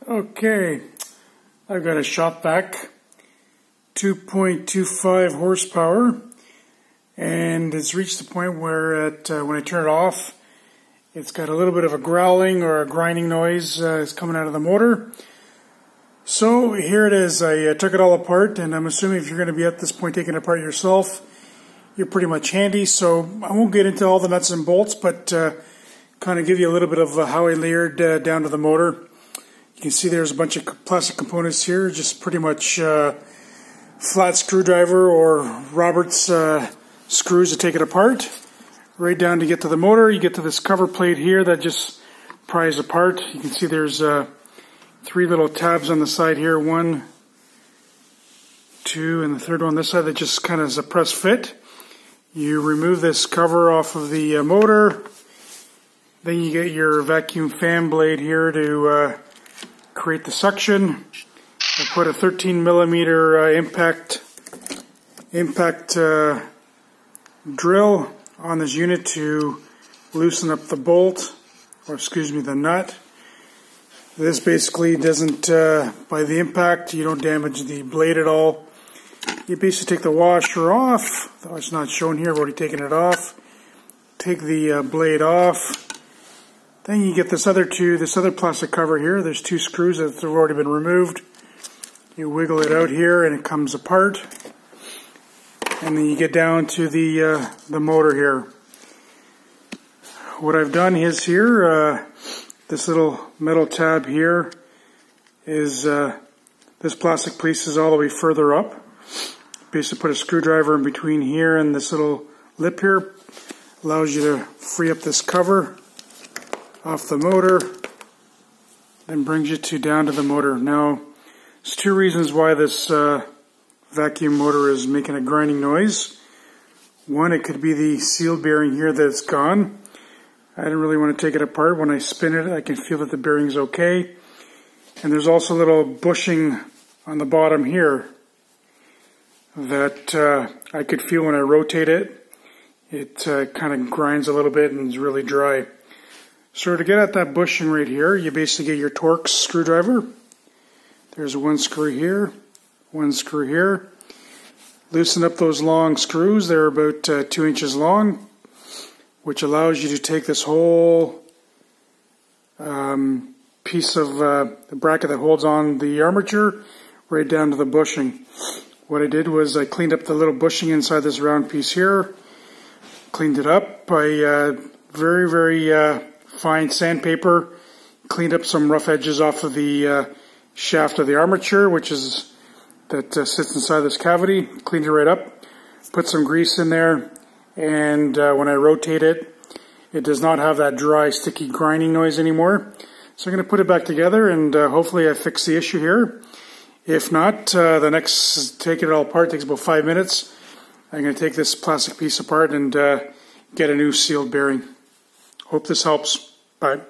Okay, I've got a Shopvac 2.25 horsepower, and it's reached the point where when I turn it off, it's got a little bit of a growling or a grinding noise is coming out of the motor. So here it is. I took it all apart, and I'm assuming if you're going to be at this point taking it apart yourself, you're pretty much handy. So I won't get into all the nuts and bolts, but kind of give you a little bit of how I layered down to the motor. You can see there's a bunch of plastic components here, just pretty much flat screwdriver or Roberts screws to take it apart. Right down to get to the motor, you get to this cover plate here that just pries apart. You can see there's 3 little tabs on the side here, 1, 2, and the third one on this side that just kind of is a press fit. You remove this cover off of the motor. Then you get your vacuum fan blade here to create the suction. I put a 13 millimeter impact drill on this unit to loosen up the bolt, or excuse me, the nut. This basically doesn't, by the impact, you don't damage the blade at all. You basically take the washer off, though it's not shown here, I've already taken it off. Take the blade off. Then you get this other plastic cover here. There's 2 screws that have already been removed. You wiggle it out here and it comes apart. And then you get down to the motor here. What I've done is here, this little metal tab here is, this plastic piece is all the way further up. Basically put a screwdriver in between here and this little lip here. Allows you to free up this cover off the motor, then brings you down to the motor. Now, there's 2 reasons why this vacuum motor is making a grinding noise. One, it could be the seal bearing here that's gone. I didn't really want to take it apart. When I spin it, I can feel that the bearing's okay. And there's also a little bushing on the bottom here that I could feel when I rotate it. It kind of grinds a little bit and is really dry. So to get at that bushing right here, you basically get your Torx screwdriver. There's 1 screw here, 1 screw here. Loosen up those long screws. They're about 2 inches long, which allows you to take this whole piece of the bracket that holds on the armature right down to the bushing. What I did was I cleaned up the little bushing inside this round piece here. Cleaned it up by very fine sandpaper, cleaned up some rough edges off of the shaft of the armature, that sits inside this cavity. Cleaned it right up, put some grease in there, and when I rotate it, it does not have that dry, sticky grinding noise anymore. So I'm going to put it back together, and hopefully I fix the issue here. If not, taking it all apart takes about 5 minutes. I'm going to take this plastic piece apart and get a new sealed bearing. Hope this helps. Bye.